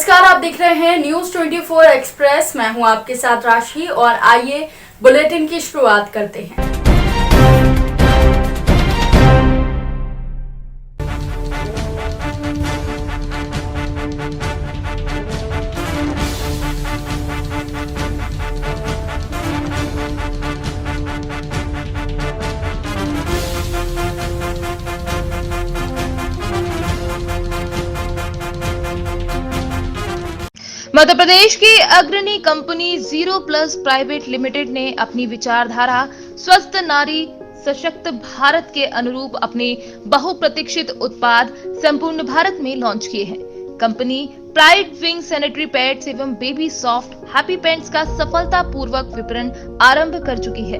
नमस्कार, आप देख रहे हैं न्यूज 24 एक्सप्रेस। मैं हूं आपके साथ राशि और आइए बुलेटिन की शुरुआत करते हैं। मध्य प्रदेश की अग्रणी company zero plus private limited ने अपनी विचारधारा स्वस्थ नारी सशक्त भारत के अनुरूप अपने बहुप्रतीक्षित उत्पाद संपूर्ण भारत में लॉन्च किए हैं। Company pride wing sanitary pads एवं बेबी सॉफ्ट हैप्पी पैंट्स का सफलतापूर्वक विपणन आरंभ कर चुकी है।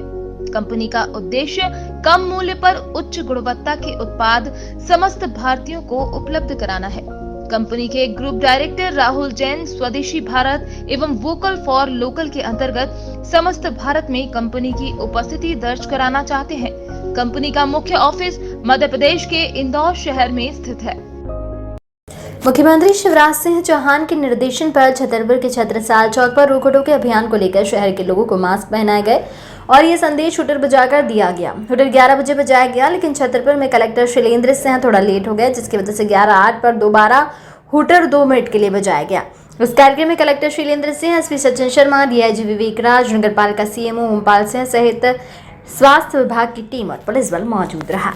कंपनी का उद्देश्य कम मूल्य पर उच्च गुणवत्ता के उत्पाद समस्त भारतीयों को उपलब्ध कराना है। कंपनी के ग्रुप डायरेक्टर राहुल जैन स्वदेशी भारत एवं वोकल फॉर लोकल के अंतर्गत समस्त भारत में कंपनी की उपस्थिति दर्ज कराना चाहते हैं। कंपनी का मुख्य ऑफिस मध्य प्रदेश के इंदौर शहर में स्थित है। मुख्यमंत्री शिवराज सिंह चौहान के निर्देशन पर छतरपुर के छत्रसाल चौक पर रोको टोको अभियान को लेकर शहर के लोगों को मास्क पहनाए गए और ये संदेश हुटर बजाकर दिया गया। हुटर 11 बजे बजाया गया, लेकिन छतरपुर में कलेक्टर शैलेंद्र सिंह थोड़ा लेट हो गए, जिसकी वजह से 11:08 पर दोबारा हुटर 2 मिनट के लिए बजाया गया। उस कार्यक्रम में collector Shailendra Singh, SP Sachin Sharma, DIG Vivek Raj, नगर पालिका सीएमओ ओमपाल सिंह सहित स्वास्थ्य विभाग की टीम और पुलिस बल मौजूद रहा।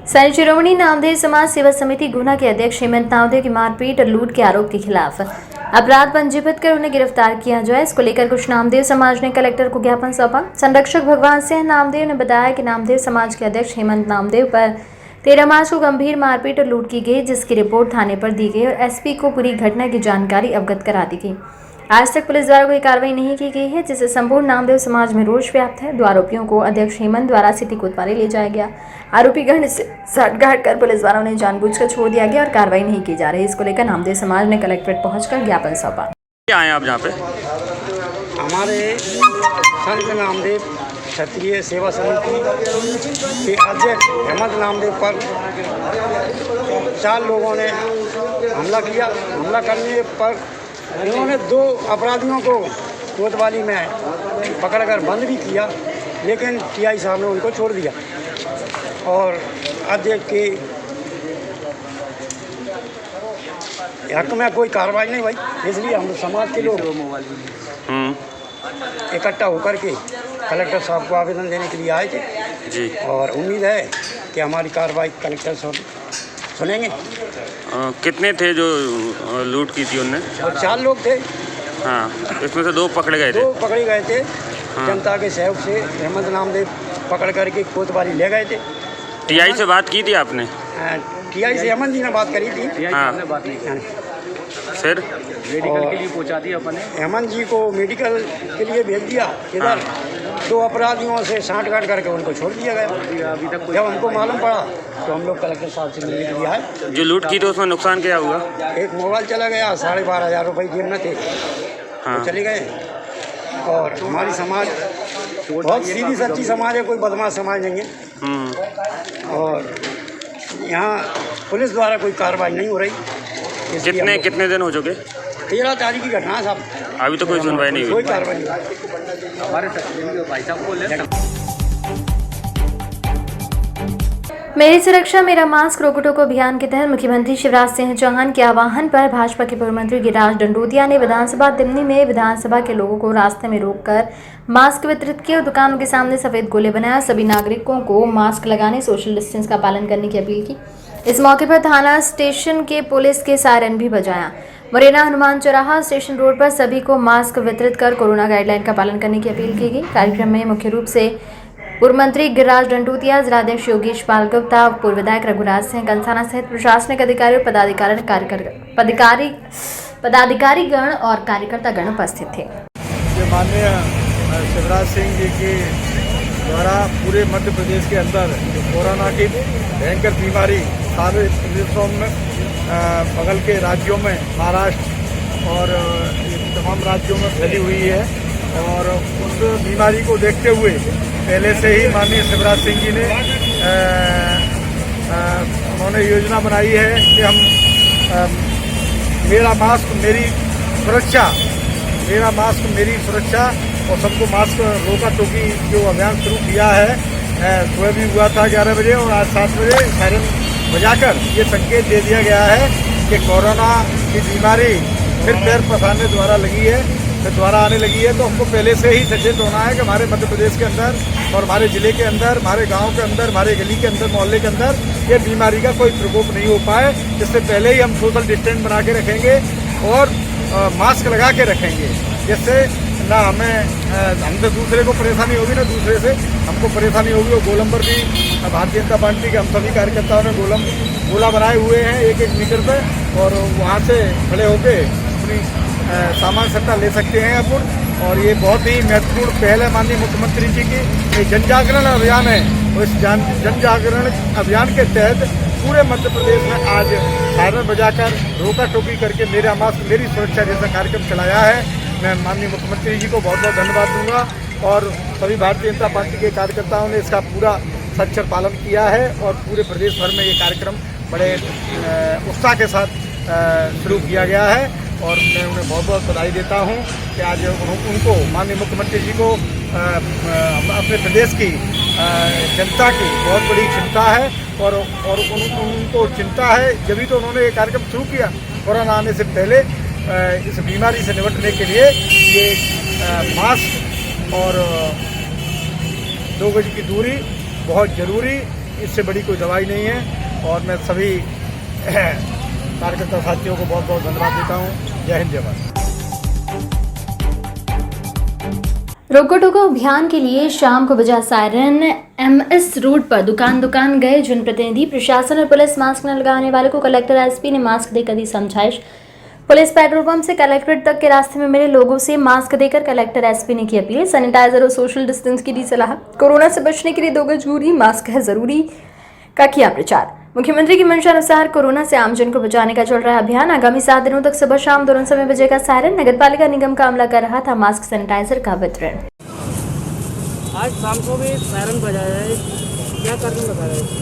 सैनिक शिरोमणि नामदेव समाज सेवा समिति गुना के अध्यक्ष हेमंत नामदेव की मारपीट और लूट के आरोप के खिलाफ अपराध पंजीबद्ध कर उन्हें गिरफ्तार किया जाए। इसको लेकर कुछ नामदेव समाज ने कलेक्टर को ज्ञापन सौंपा। संरक्षक भगवान सिंह नामदेव ने बताया कि नामदेव समाज के अध्यक्ष हेमंत नामदेव पर 13 मार्च को गंभीर मारपीट और लूट की गई, जिसकी रिपोर्ट थाने पर दी गई और एसपी को पूरी घटना की जानकारी अवगत करा दी गई। आज तक पुलिस द्वारा कोई कार्रवाई नहीं की गई है, जिससे संपूर्ण नामदेव समाज में रोष व्याप्त है। 2 आरोपियों को अध्यक्ष हेमंत द्वारा सिटी कोतवाली ले जाया गया। आरोपी गण से साठगांठ कर पुलिस द्वारा उन्हें जानबूझकर छोड़ दिया गया और कार्रवाई नहीं की जा रही। इसको लेकर नामदेव समाज ने कलेक्ट्रेट पहुंचकर ज्ञापन सौंपा। क्या आए आप यहाँ पे? हमारे संत नामदेव क्षत्रिय सेवा समिति के अध्यक्ष हेमंत नामदेव पर 4 लोगों ने हमला किया। हमला करने पर इन्होंने 2 अपराधियों को कोतवाली में पकड़कर बंद भी किया, लेकिन टीआई साहब ने उनको छोड़ दिया और अध्यक्ष के हक में कोई कार्रवाई नहीं हुई। इसलिए हम समाज के लोग इकट्ठा होकर के कलेक्टर साहब को आवेदन देने के लिए आए थे जी, और उम्मीद है कि हमारी कार्रवाई कलेक्टर साहब सुनेंगे। कितने थे जो लूट की थी उनने? 4 लोग थे। हाँ, इसमें से 2 पकड़े गए थे। 2 पकड़े गए थे। हाँ। जनता के सहयोग से हेमंत नामदेव पकड़ करके कोतवाली ले गए थे। टीआई से बात की थी आपने? टीआई से हेमंत जी ने बात करी थी। हाँ। बात नहीं फिर मेडिकल के लिए पहुंचा दिया अपने। हेमंत जी को मेडिकल के लिए भेज दिया इधर। 2 अपराधियों से साठगांठ करके उनको छोड़ दिया गया। अभी तक जब हमको मालूम पड़ा तो हम लोग कलेक्टर साहब से मिलने के लिए आए। जो लूट की तो उसमें नुकसान क्या हुआ? एक मोबाइल चला गया, 12,500 रुपये जेब में थे। हाँ। तो चले गए। और हमारी समाज बहुत सीधी सच्ची समाज है, कोई बदमाश समाज नहीं है। और यहाँ पुलिस द्वारा कोई कार्रवाई नहीं हो रही। कितने दिन हो चुके? 13 तारीख की घटना है साहब। अभी तो कोई सुनवाई नहीं हुई। कोई कार्रवाई नहीं। हमारे भाई साहब को मेरी सुरक्षा मेरा मास्क रोको टोको अभियान के तहत मुख्यमंत्री शिवराज सिंह चौहान के आह्वान पर भाजपा के पूर्व मंत्री गिरिराज दंडोतिया ने विधानसभा दिल्ली में विधानसभा के लोगों को रास्ते में रोककर मास्क वितरित किए और दुकानों के सामने सफेद गोले बनाया। सभी नागरिकों को मास्क लगाने, सोशल डिस्टेंस का पालन करने की अपील की। इस मौके पर थाना स्टेशन के पुलिस के सायरन भी बजाया। मुरैना हनुमान चौराहा स्टेशन रोड पर सभी को मास्क वितरित कर कोरोना गाइडलाइन का पालन करने की अपील की गई। कार्यक्रम में मुख्य रूप से पूर्व मंत्री गिरिराज दंडोतिया, जिलाध्यक्ष योगेश पाल गुप्ता, पूर्व विधायक रघुराज सिंह कंसाना सहित प्रशासनिक अधिकारी और पदाधिकारीगण और कार्यकर्तागण उपस्थित थे। माननीय शिवराज सिंह जी के द्वारा पूरे मध्य प्रदेश के अंदर कोरोना की भयंकर बीमारी सारे प्रदेशों में, बगल के राज्यों में, महाराष्ट्र और तमाम राज्यों में फैली हुई है और उस बीमारी को देखते हुए पहले से ही माननीय शिवराज सिंह जी ने उन्होंने योजना बनाई है कि हम मेरा मास्क मेरी सुरक्षा, मेरा मास्क मेरी सुरक्षा और सबको मास्क रोका टोकी जो अभियान शुरू किया है सुबह भी हुआ था 11 बजे और आज 7 बजे सायरन बजाकर ये संकेत दे दिया गया है कि कोरोना की बीमारी फिर पैर पसारने द्वारा लगी है, फिर द्वारा आने लगी है। तो हमको पहले से ही सचेत होना है कि हमारे मध्य प्रदेश के अंदर और हमारे ज़िले के अंदर, हमारे गांव के अंदर, हमारे गली के अंदर, मोहल्ले के अंदर ये बीमारी का कोई प्रकोप नहीं हो पाए। इससे पहले ही हम सोशल डिस्टेंस बना के रखेंगे और मास्क लगा के रखेंगे, जिससे ना हमसे दूसरे को परेशानी होगी, ना दूसरे से हमको परेशानी होगी। और गोलम पर भी भारतीय जनता पार्टी के हम सभी कार्यकर्ताओं ने गोला बनाए हुए हैं 1-1 मीटर पे और वहाँ से खड़े होके अपनी सामान सट्टा ले सकते हैं अपन। और ये बहुत ही महत्वपूर्ण पहल है माननीय मुख्यमंत्री जी की। ये जन जागरण अभियान है और इस जन जागरण अभियान के तहत पूरे मध्य प्रदेश में आज सायरन बजाकर रोका टोकी करके मेरा मास्क मेरी सुरक्षा जैसा कार्यक्रम चलाया है। मैं माननीय मुख्यमंत्री जी को बहुत बहुत धन्यवाद दूंगा और सभी भारतीय जनता पार्टी के कार्यकर्ताओं ने इसका पूरा सच्चर पालन किया है और पूरे प्रदेश भर में ये कार्यक्रम बड़े उत्साह के साथ शुरू किया गया है। और मैं उन्हें बहुत बहुत बधाई देता हूं कि आज उनको माननीय मुख्यमंत्री जी को अपने प्रदेश की जनता की बहुत बड़ी चिंता है और उनको चिंता है, जब तो उन्होंने ये कार्यक्रम शुरू किया कोरोना आने से पहले। इस बीमारी से निपटने के लिए ये मास्क और 2 गज की दूरी बहुत ज़रूरी, इससे बड़ी कोई दवाई नहीं है। और मैं सभी कार्यकर्ता साथियों को बहुत बहुत धन्यवाद देता हूँ। जय हिंद, जय भारत। रोको टोको अभियान के लिए शाम को बजा सायरन। MS रोड पर दुकान गए जनप्रतिनिधि, प्रशासन और पुलिस मास्क न लगाने वालों को कलेक्टर SP ने मास्क देकर दी समझाइश। पुलिस पेट्रोल पंप से कलेक्ट्रेट तक के रास्ते में मिले लोगों से मास्क देकर कलेक्टर SP ने की अपील। सैनिटाइजर और सोशल डिस्टेंस की दी सलाह। कोरोना से बचने के लिए 2 गज दूरी, मास्क है जरूरी का किया प्रचार। मुख्यमंत्री की मंशा अनुसार कोरोना से आमजन को बचाने का चल रहा है अभियान। आगामी 7 दिनों तक सुबह शाम दोनों समय बजेगा सायरन। नगरपालिका निगम का अमला कर रहा था मास्क सैनिटाइजर का वितरण। आज शाम को भी सायरन बजाया है, क्या कारण बताया?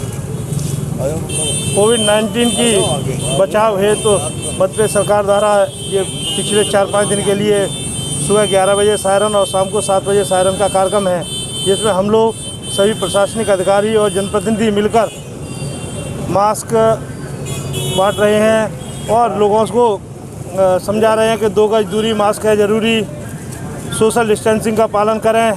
कोविड-19 की बचाव है तो मध्य प्रदेश सरकार द्वारा ये पिछले 4-5 दिन के लिए सुबह 11 बजे सायरन और शाम को 7 बजे सायरन का कार्यक्रम है, जिसमें हम लोग सभी प्रशासनिक अधिकारी और जनप्रतिनिधि मिलकर मास्क बांट रहे हैं और लोगों को समझा रहे हैं कि 2 गज दूरी, मास्क है ज़रूरी, सोशल डिस्टेंसिंग का पालन करें।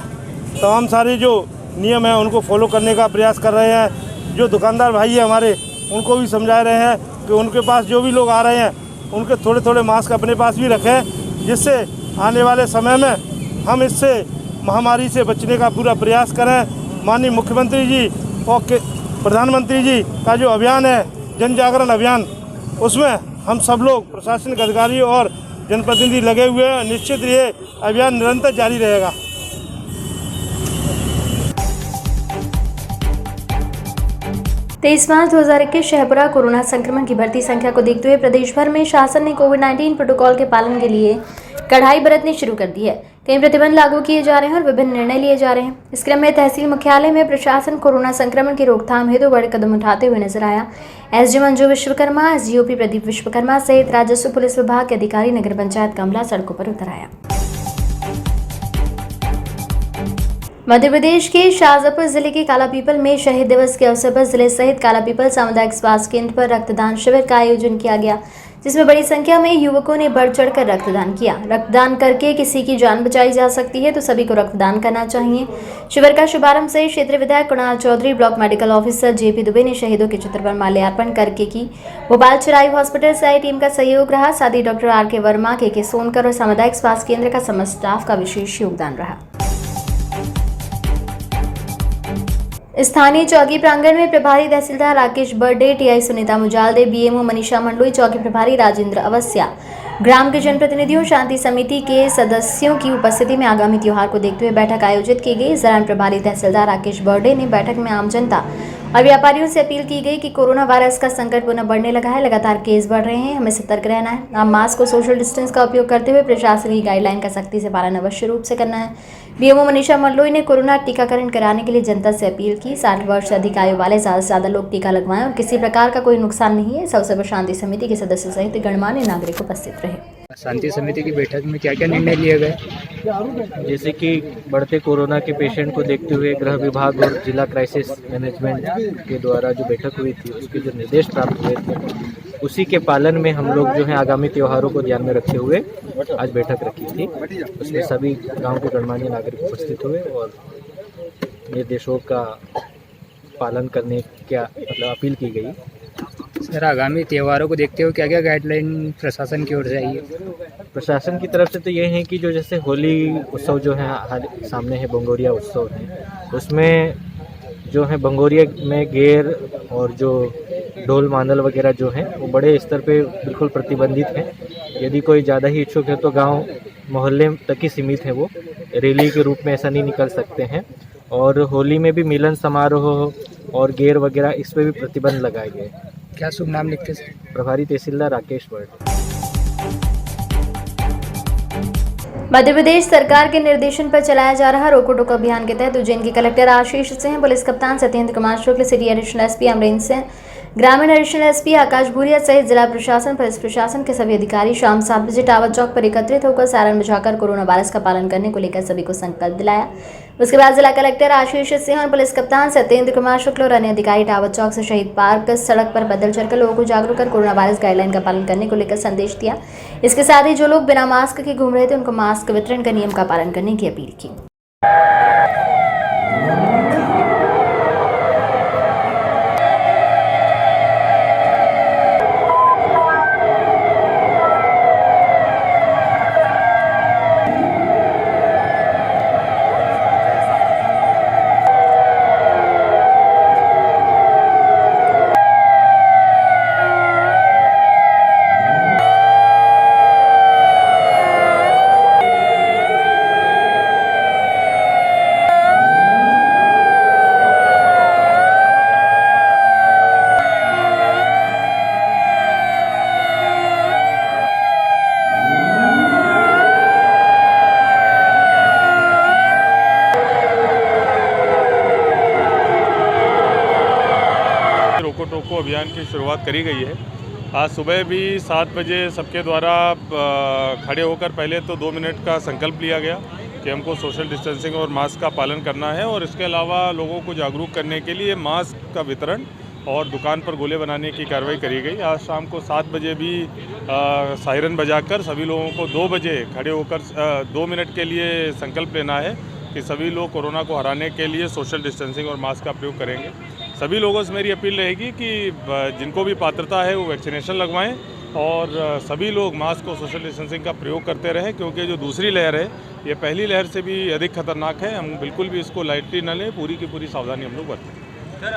तमाम सारे जो नियम हैं उनको फॉलो करने का प्रयास कर रहे हैं। जो दुकानदार भाई हैं हमारे, उनको भी समझा रहे हैं कि उनके पास जो भी लोग आ रहे हैं उनके थोड़े थोड़े मास्क अपने पास भी रखें, जिससे आने वाले समय में हम इससे महामारी से बचने का पूरा प्रयास करें। माननीय मुख्यमंत्री जी और प्रधानमंत्री जी का जो अभियान है जन जागरण अभियान, उसमें हम सब लोग प्रशासनिक अधिकारी और जनप्रतिनिधि लगे हुए हैं। निश्चित ये अभियान निरंतर जारी रहेगा। 23 मार्च 2021 शहपुरा। कोरोना संक्रमण की बढ़ती संख्या को देखते हुए प्रदेश भर में शासन ने कोविड-19 प्रोटोकॉल के पालन के लिए कड़ाई बरतनी शुरू कर दी है। कई प्रतिबंध लागू किए जा रहे हैं और विभिन्न निर्णय लिए जा रहे हैं। इस क्रम में तहसील मुख्यालय में प्रशासन कोरोना संक्रमण की रोकथाम हेतु बड़े कदम उठाते हुए नजर आया। SG मंजू विश्वकर्मा, SGOP प्रदीप विश्वकर्मा सहित राजस्व पुलिस विभाग के अधिकारी, नगर पंचायत का अमला सड़कों पर उतर आया। मध्य प्रदेश के शाजापुर जिले के कालापीपल में शहीद दिवस के अवसर पर जिले सहित कालापीपल सामुदायिक स्वास्थ्य केंद्र पर रक्तदान शिविर का आयोजन किया गया, जिसमें बड़ी संख्या में युवकों ने बढ़ चढ़कर रक्तदान किया। रक्तदान करके किसी की जान बचाई जा सकती है, तो सभी को रक्तदान करना चाहिए। शिविर का शुभारंभ से क्षेत्रीय विधायक Kunal Chaudhary, block medical officer JP Dubey ने शहीदों के चित्र पर माल्यार्पण करके की। भोपाल चिरायु हॉस्पिटल से आई टीम का सहयोग रहा, साथ ही doctor RK Verma, KK Sonkar और सामुदायिक स्वास्थ्य केंद्र का समस्त स्टाफ का विशेष योगदान रहा। स्थानीय चौकी प्रांगण में प्रभारी तहसीलदार राकेश बर्डे, TI सुनीता मुजालदे, BMO मनीषा मंडलोई, चौकी प्रभारी राजेंद्र अवस्थिया, ग्राम के जनप्रतिनिधियों, शांति समिति के सदस्यों की उपस्थिति में आगामी त्योहार को देखते हुए बैठक आयोजित की गई। इस दौरान प्रभारी तहसीलदार राकेश बर्डे ने बैठक में आम जनता और व्यापारियों से अपील की गई कि कोरोना वायरस का संकट पुनः बढ़ने लगा है, लगातार केस बढ़ रहे हैं, हमें सतर्क रहना है। आप मास्क और सोशल डिस्टेंस का उपयोग करते हुए प्रशासन की गाइडलाइन का सख्ती से पालन अवश्य रूप से करना है। बीएमओ मनीषा मल्लोई ने कोरोना टीकाकरण कराने के लिए जनता से अपील की। 60 वर्ष से अधिक आयु वाले ज़्यादा से ज़्यादा लोग टीका लगवाएं और किसी प्रकार का कोई नुकसान नहीं है। इस अवसर पर शांति समिति के सदस्य सहित गणमान्य नागरिक उपस्थित रहे। शांति समिति की बैठक में क्या क्या निर्णय लिए गए? जैसे कि बढ़ते कोरोना के पेशेंट को देखते हुए गृह विभाग और जिला क्राइसिस मैनेजमेंट के द्वारा जो बैठक हुई थी उसके जो निर्देश प्राप्त हुए थे उसी के पालन में हम लोग जो है आगामी त्योहारों को ध्यान में रखते हुए आज बैठक रखी थी। उसमें सभी गांव के गणमान्य नागरिक उपस्थित हुए और निर्देशों का पालन करने की अपील की गई। सर, आगामी त्योहारों को देखते हुए क्या क्या गाइडलाइन प्रशासन की ओर से आई है? प्रशासन की तरफ से तो ये है कि जो जैसे होली उत्सव जो है सामने है, बंगोरिया उत्सव है, उसमें जो है बंगोरिया में गेर और जो ढोल मांदल वगैरह जो है वो बड़े स्तर पे बिल्कुल प्रतिबंधित है। यदि कोई ज़्यादा ही इच्छुक है तो गांव मोहल्ले तक ही सीमित है, वो रैली के रूप में ऐसा नहीं निकल सकते हैं। और होली में भी मिलन समारोह और गेर वगैरह इस पर भी प्रतिबंध लगाए गए। क्या शुभ नाम लिखते सर? प्रभारी तहसीलदार राकेश वर्ड। मध्य प्रदेश सरकार के निर्देशन पर चलाया जा रहा रोको टोको अभियान के तहत उज्जैन के कलेक्टर आशीष सिंह, पुलिस कप्तान Satyendra Kumar Shukla, city additional SP Amarendra Singh, ग्रामीण एडिशनल एसपी आकाश भूरिया सहित जिला प्रशासन, पुलिस प्रशासन के सभी अधिकारी शाम 7 बजे टावर चौक पर एकत्रित होकर सायरन बजाकर कोरोना वायरस का पालन करने को लेकर सभी को संकल्प दिलाया। उसके बाद जिला कलेक्टर आशीष सिंह और पुलिस कप्तान सत्येंद्र कुमार शुक्ल और अन्य अधिकारी टावर चौक से शहीद पार्क सड़क पर पैदल चलकर लोगों को जागरूक कर कोरोना वायरस गाइडलाइन का पालन करने को लेकर संदेश दिया। इसके साथ ही जो लोग बिना मास्क के घूम रहे थे उनको मास्क वितरण का नियम का पालन करने की अपील की। रोको टोको अभियान की शुरुआत करी गई है। आज सुबह भी 7 बजे सबके द्वारा खड़े होकर पहले तो 2 मिनट का संकल्प लिया गया कि हमको सोशल डिस्टेंसिंग और मास्क का पालन करना है, और इसके अलावा लोगों को जागरूक करने के लिए मास्क का वितरण और दुकान पर गोले बनाने की कार्रवाई करी गई। आज शाम को 7 बजे भी सायरन बजाकर सभी लोगों को 2 बजे खड़े होकर 2 मिनट के लिए संकल्प लेना है कि सभी लोग कोरोना को हराने के लिए सोशल डिस्टेंसिंग और मास्क का प्रयोग करेंगे। सभी लोगों से मेरी अपील रहेगी कि जिनको भी पात्रता है वो वैक्सीनेशन लगवाएं और सभी लोग मास्क और सोशल डिस्टेंसिंग का प्रयोग करते रहें, क्योंकि जो दूसरी लहर है ये पहली लहर से भी अधिक खतरनाक है। हम बिल्कुल भी इसको लाइटली न लें, पूरी की पूरी सावधानी हम लोग बरतें। सर,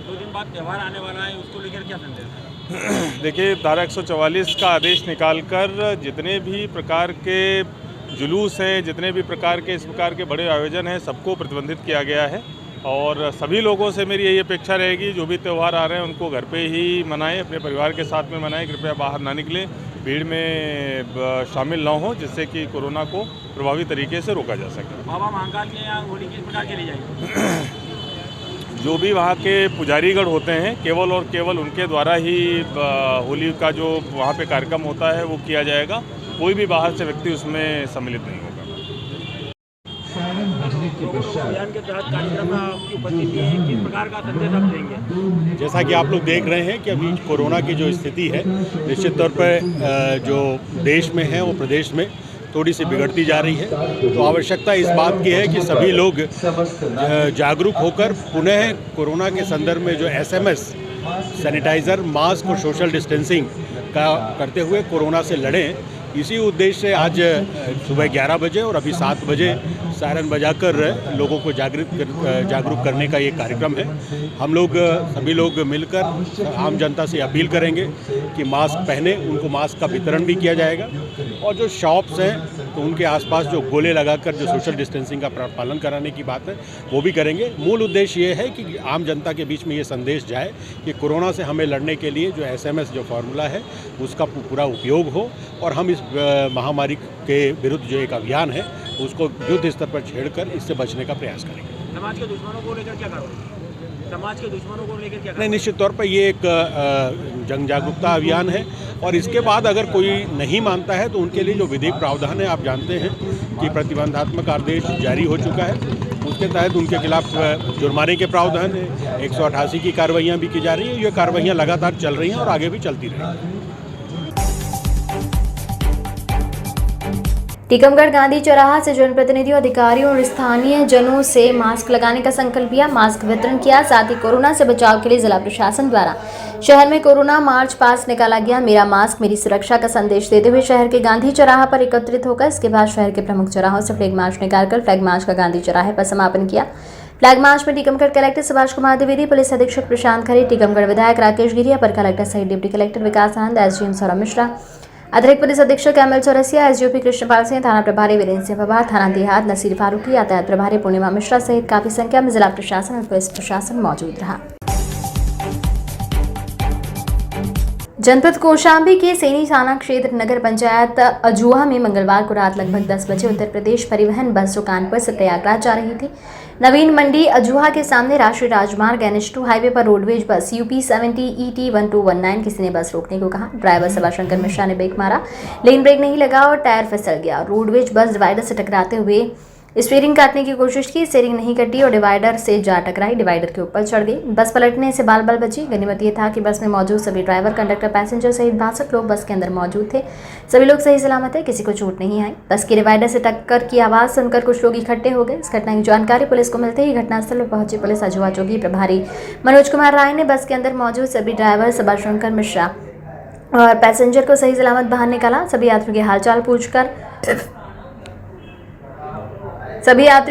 2 दिन बाद त्यौहार आने वाला है, उसको लेकर क्या संदेश? देखिए, धारा 144 का आदेश निकालकर जितने भी प्रकार के जुलूस हैं, जितने भी प्रकार के इस प्रकार के बड़े आयोजन हैं, सबको प्रतिबंधित किया गया है। और सभी लोगों से मेरी यही अपेक्षा रहेगी, जो भी त्यौहार आ रहे हैं उनको घर पे ही मनाएं, अपने परिवार के साथ में मनाएं, कृपया बाहर ना निकलें, भीड़ में शामिल ना हो, जिससे कि कोरोना को प्रभावी तरीके से रोका जा सके। बाबा महाकाल के यहाँ होली किस प्रकार के लिए जाएंगे? जो भी वहाँ के पुजारीगढ़ होते हैं, केवल और केवल उनके द्वारा ही होली का जो वहाँ पे कार्यक्रम होता है वो किया जाएगा। कोई भी बाहर से व्यक्ति उसमें सम्मिलित नहीं होगा। अभियान के तहत कार्यक्रम में आपकी उपस्थिति है, किस प्रकार का संदेश आप देंगे? जैसा कि आप लोग देख रहे हैं कि अभी कोरोना की जो स्थिति है निश्चित तौर पर जो देश में है वो प्रदेश में थोड़ी सी बिगड़ती जा रही है। तो आवश्यकता इस बात की है कि सभी लोग जागरूक होकर पुनः कोरोना के संदर्भ में जो SMS, सैनिटाइज़र, मास्क और सोशल डिस्टेंसिंग का करते हुए कोरोना से लड़ें। इसी उद्देश्य से आज सुबह 11 बजे और अभी 7 बजे सायरन बजाकर लोगों को जागरूक करने का ये कार्यक्रम है। हम लोग सभी लोग मिलकर आम जनता से अपील करेंगे कि मास्क पहने, उनको मास्क का वितरण भी किया जाएगा और जो शॉप्स हैं तो उनके आसपास जो गोले लगाकर जो सोशल डिस्टेंसिंग का पालन कराने की बात है वो भी करेंगे। मूल उद्देश्य ये है कि आम जनता के बीच में ये संदेश जाए कि कोरोना से हमें लड़ने के लिए जो SMS जो फार्मूला है उसका पूरा उपयोग हो और हम इस महामारी के विरुद्ध जो एक अभियान है उसको युद्ध स्तर पर छेड़कर इससे बचने का प्रयास करेंगे। समाज के दुश्मनों को लेकर क्या करोगे? समाज के दुश्मनों को लेकर क्या? नहीं, निश्चित तौर पर ये एक जन जागरूकता अभियान है और इसके बाद अगर कोई नहीं मानता है तो उनके लिए जो विधिक प्रावधान है, आप जानते हैं कि प्रतिबंधात्मक आदेश जारी हो चुका है, उसके तहत उनके खिलाफ जुर्माने के प्रावधान है। 188 की कार्रवाइयाँ भी की जा रही हैं। ये कार्रवाइयाँ लगातार चल रही हैं और आगे भी चलती रहेंगी। टीकमगढ़ गांधी चौराहा से जनप्रतिनिधियों, अधिकारियों और स्थानीय जनों से मास्क लगाने का संकल्प लिया, मास्क वितरण किया। साथ ही कोरोना से बचाव के लिए जिला प्रशासन द्वारा शहर में कोरोना मार्च पास्ट निकाला गया। मेरा मास्क मेरी सुरक्षा का संदेश देते हुए शहर के गांधी चौराहा पर एकत्रित होकर इसके बाद शहर के प्रमुख चौराहों से फ्लैग मार्च निकालकर फ्लैग मार्च का गांधी चौराहे पर समापन किया। फ्लैग मार्च में टीकमगढ़ कलेक्टर सुभाष कुमार द्विवेदी, पुलिस अधीक्षक प्रशांत खरे, टीकमगढ़ विधायक राकेश गिरी, अपर कलेक्टर सहित डिप्टी कलेक्टर विकास आनंद, SDM सौरभ मिश्रा, अतिरिक्त पुलिस अधीक्षक ML चौरसिया, SGOP कृष्णपाल सिंह, थाना प्रभारी वीरेंद्र सिंह पवार, थाना देहात नसीर फारूकी, यातायात प्रभारी पूर्णिमा मिश्रा सहित काफी संख्या में जिला प्रशासन और पुलिस प्रशासन मौजूद रहा। जनपद कौशाम्बी के सैनी थाना क्षेत्र नगर पंचायत अजूहा में मंगलवार को रात लगभग 10 बजे उत्तर प्रदेश परिवहन बस सुकानपुर से प्रयागराज जा रही थी। नवीन मंडी अजूहा के सामने राष्ट्रीय राजमार्ग NH2 हाईवे पर रोडवेज बस UP 70 ET 1219 किसी ने बस रोकने को कहा। ड्राइवर सभाशंकर मिश्रा ने ब्रेक मारा, लेकिन ब्रेक नहीं लगा और टायर फिसल गया। रोडवेज बस डिवाइडर से टकराते हुए स्टीयरिंग काटने की कोशिश की, स्टीयरिंग नहीं कटी और डिवाइडर से जा टकराई, डिवाइडर के ऊपर चढ़ गई। बस पलटने से बाल बची। गनीमत ये था कि बस में मौजूद सभी ड्राइवर, कंडक्टर, पैसेंजर सहित 62 लोग बस के अंदर मौजूद थे। सभी लोग सही सलामत है, किसी को चोट नहीं आई। बस की डिवाइडर से टक्कर की आवाज सुनकर कुछ लोग इकट्ठे हो गए। इस घटना की जानकारी पुलिस को मिलते ही घटनास्थल पर पहुंची पुलिस अजूहा चौकी प्रभारी मनोज कुमार राय ने बस के अंदर मौजूद सभी ड्राइवर, सभाशंकर मिश्रा और पैसेंजर को सही सलामत बाहर निकाला। सभी यात्रियों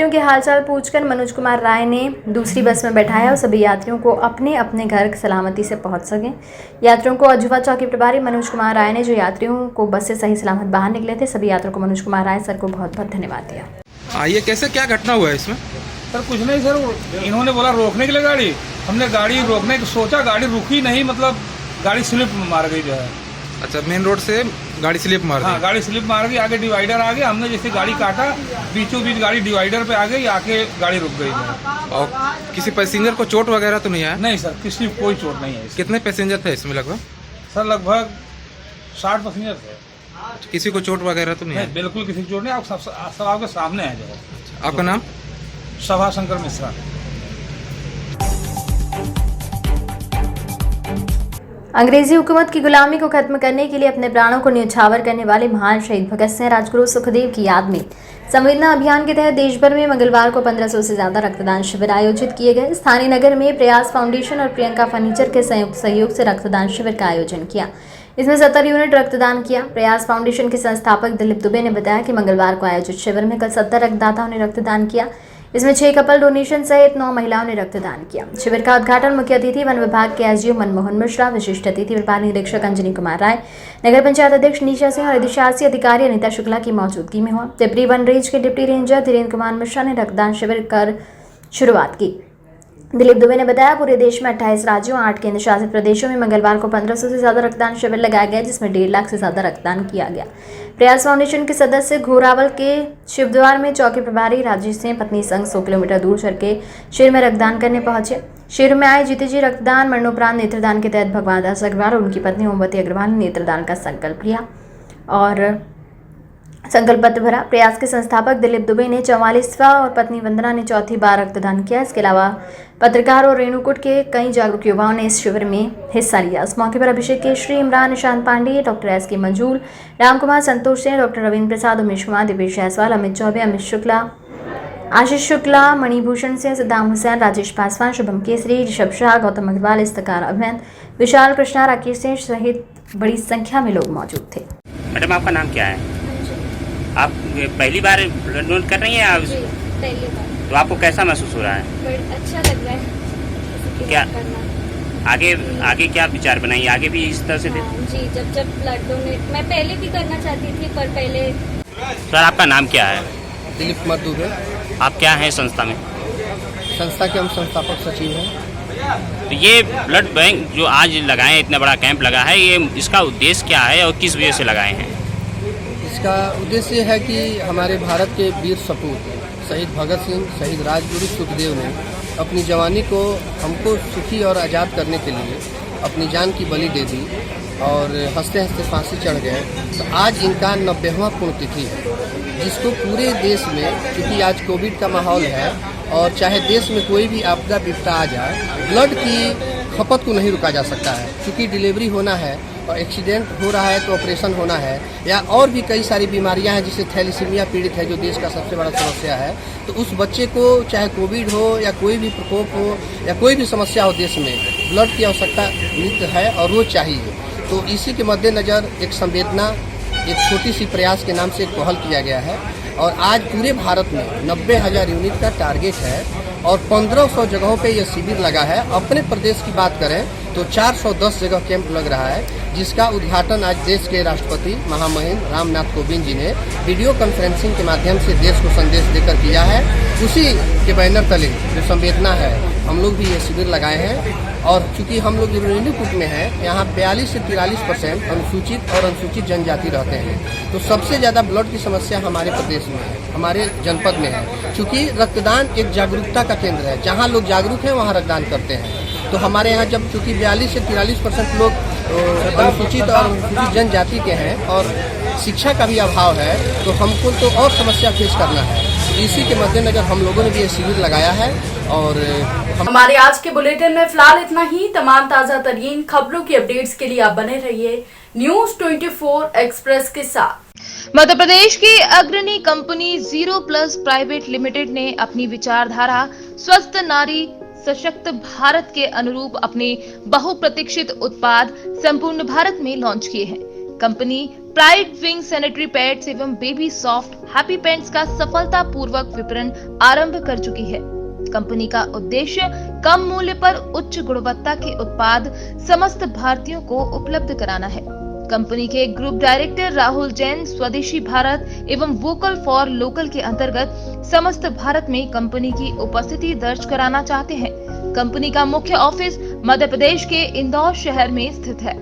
के हालचाल पूछकर मनोज कुमार राय ने दूसरी बस में बैठाया और सभी यात्रियों को अपने अपने घर सलामती से पहुंच सके। यात्रियों को अजूहा चौकी प्रभारी मनोज कुमार राय ने, जो यात्रियों को बस से सही सलामत बाहर निकले थे, सभी यात्रियों को मनोज कुमार राय सर को बहुत बहुत धन्यवाद दिया। ये कैसे, क्या घटना हुआ है इसमें? सर कुछ नहीं सर, इन्होंने बोला रोकने के लिए गाड़ी, हमने गाड़ी रोकने की सोचा, गाड़ी रुकी नहीं, मतलब गाड़ी स्लिप मार गई जो है। अच्छा, मेन रोड से गाड़ी स्लिप मार गई? हाँ, गाड़ी स्लिप मार गई, आगे डिवाइडर आ गया, हमने जैसे गाड़ी काटा, बीचों बीच गाड़ी डिवाइडर पे आ गई, आके गाड़ी रुक गई। और किसी पैसेंजर को चोट वगैरह तो नहीं आया? नहीं सर, किसी कोई चोट नहीं है। कितने पैसेंजर थे इसमें लगभग? सर लगभग 60 पैसेंजर थे। किसी को चोट वगैरह तो नहीं? बिल्कुल किसी को चोट नहीं। आप सब आपके सामने है जो। आपका नाम? सभाशंकर मिश्रा। अंग्रेजी हुकूमत की गुलामी को खत्म करने के लिए अपने प्राणों को न्यौछावर करने वाले महान शहीद भगत सिंह, राजगुरु सुखदेव की याद में संवेदना अभियान के तहत देश भर में मंगलवार को 1500 से ज्यादा रक्तदान शिविर आयोजित किए गए। स्थानीय नगर में प्रयास फाउंडेशन और प्रियंका फर्नीचर के संयुक्त सहयोग से रक्तदान शिविर का आयोजन किया। इसमें 70 यूनिट रक्तदान किया। प्रयास फाउंडेशन के संस्थापक दिलीप दुबे ने बताया कि मंगलवार को आयोजित शिविर में कल 70 रक्तदाताओं ने रक्तदान किया। इसमें 6 कपल डोनेशन सहित 9 महिलाओं ने रक्तदान किया। शिविर का उद्घाटन मुख्य अतिथि वन विभाग के SGO मनमोहन मिश्रा, विशिष्ट अतिथि विभाग निरीक्षक अंजनी कुमार राय, नगर पंचायत अध्यक्ष निशा सिंह और अधिशासी अधिकारी अनिता शुक्ला की मौजूदगी में हुआ। टिपरी वन रेंज के डिप्टी रेंजर धीरेन्द्र कुमार मिश्रा ने रक्तदान शिविर कर शुरुआत की। दिलीप दुबे ने बताया, पूरे देश में 28 राज्यों, 8 केंद्र शासित प्रदेशों में मंगलवार को 1500 से ज्यादा रक्तदान शिविर लगाया गया, जिसमें 1.5 लाख से ज्यादा रक्तदान किया गया। प्रयास फाउंडेशन के सदस्य घोरावल के शिवद्वार में चौकी प्रभारी राजेश सिंह पत्नी संग 100 किलोमीटर दूर चल के शिविर में रक्तदान करने पहुंचे। शिविर में आए जीते जी रक्तदान मरणोपरांत नेत्रदान के तहत भगवान दास अग्रवाल और उनकी पत्नी ओमवती अग्रवाल ने नेत्रदान का संकल्प लिया और संकल्प पत्र भरा। प्रयास के संस्थापक दिलीप दुबे ने 44वां और पत्नी वंदना ने 4थी बार रक्तदान किया। इसके अलावा पत्रकार और रेणुकूट के कई जागरूक युवाओं ने इस शिविर में हिस्सा लिया। इस मौके पर अभिषेक Keshari, Imran, Nishant Pandey, doctor SK Manjul, Ram Kumar, Santosh Singh, doctor Ravindra प्रसाद, उमेश कुमार, दिवेश जायसवाल, अमित चौबे, अमित शुक्ला, आशीष शुक्ला, मणिभूषण सिंह, सद्दाम हुसैन, राजेश पासवान, शुभम केसरी, ऋषभ शाह, गौतम अग्रवाल, इफ्तिकार अहमद, विशाल कृष्णा, राकेश सिंह सहित बड़ी संख्या में लोग मौजूद थे। मैडम, आपका नाम क्या है? आप पहली बार ब्लड डोनेट कर रही हैं या जी, पहली बार। तो आपको कैसा महसूस हो रहा है? अच्छा लग रहा है क्या करना। आगे क्या विचार बनाइए, आगे भी इस तरह से दे? हाँ, जी, जब ब्लड डोनेट मैं पहले भी करना चाहती थी, पर पहले। सर आपका नाम क्या है? दिलीप कुमार दुबे। आप क्या हैं संस्था में? संस्था के हम संस्थापक सचिव हैं। तो ये ब्लड बैंक जो आज लगाए हैं, इतना बड़ा कैंप लगा है, ये इसका उद्देश्य क्या है और किस वजह से लगाए हैं? इसका उद्देश्य है कि हमारे भारत के वीर सपूत शहीद भगत सिंह, शहीद राजगुरु सुखदेव ने अपनी जवानी को हमको सुखी और आज़ाद करने के लिए अपनी जान की बलि दे दी और हंसते हंसते फांसी चढ़ गए। तो आज इनका 90वां पुण्यतिथि है, जिसको पूरे देश में, क्योंकि आज कोविड का माहौल है और चाहे देश में कोई भी आपदा विपदा आ जाए, ब्लड की खपत को नहीं रुका जा सकता है। क्योंकि डिलीवरी होना है और एक्सीडेंट हो रहा है तो ऑपरेशन होना है, या और भी कई सारी बीमारियां हैं जिससे थैलीसीमिया पीड़ित है, जो देश का सबसे बड़ा समस्या है। तो उस बच्चे को चाहे कोविड हो या कोई भी प्रकोप हो या कोई भी समस्या हो, देश में ब्लड की आवश्यकता नित्य है और वो चाहिए। तो इसी के मद्देनज़र एक संवेदना, एक छोटी सी प्रयास के नाम से एक पहल किया गया है और आज पूरे भारत में 90,000 यूनिट का टारगेट है और 1500 जगहों पे ये शिविर लगा है। अपने प्रदेश की बात करें तो 410 जगह कैंप लग रहा है, जिसका उद्घाटन आज देश के राष्ट्रपति महामहिम रामनाथ कोविंद जी ने वीडियो कॉन्फ्रेंसिंग के माध्यम से देश को संदेश देकर किया है। उसी के बैनर तले जो संवेदना है, हम लोग भी ये शिविर लगाए हैं। और चूंकि हम लोग नीलकुट में हैं, यहाँ 42 से 43% अनुसूचित और अनुसूचित जनजाति रहते हैं। तो सबसे ज़्यादा ब्लड की समस्या हमारे प्रदेश में है, हमारे जनपद में है। चूँकि रक्तदान एक जागरूकता का केंद्र है, जहाँ लोग जागरूक हैं वहाँ रक्तदान करते हैं। तो हमारे यहाँ जब चूँकि 42 से 43% लोग अनुसूचित और अनुसूचित जनजाति के हैं और शिक्षा का भी अभाव है, तो हमको तो और समस्या फेस करना है। इसी के मद्देनजर हम लोगों ने भी ये शिविर लगाया है। और हमारे आज के बुलेटिन में फिलहाल इतना ही। तमाम ताज़ा तरीन खबरों की अपडेट्स के लिए आप बने रहिए न्यूज़ 24 एक्सप्रेस के साथ। मध्य प्रदेश की अग्रणी company zero plus private limited ने अपनी विचारधारा स्वस्थ नारी सशक्त भारत के अनुरूप अपने बहुप्रतीक्षित उत्पाद संपूर्ण भारत में लॉन्च किए हैं। Company pride wing sanitary pads एवं बेबी सॉफ्ट हैप्पी पैंट्स का सफलतापूर्वक विपणन आरंभ कर चुकी है। कंपनी का उद्देश्य कम मूल्य पर उच्च गुणवत्ता के उत्पाद समस्त भारतीयों को उपलब्ध कराना है। कंपनी के ग्रुप डायरेक्टर राहुल जैन स्वदेशी भारत एवं वोकल फॉर लोकल के अंतर्गत समस्त भारत में कंपनी की उपस्थिति दर्ज कराना चाहते हैं। कंपनी का मुख्य ऑफिस मध्य प्रदेश के इंदौर शहर में स्थित है।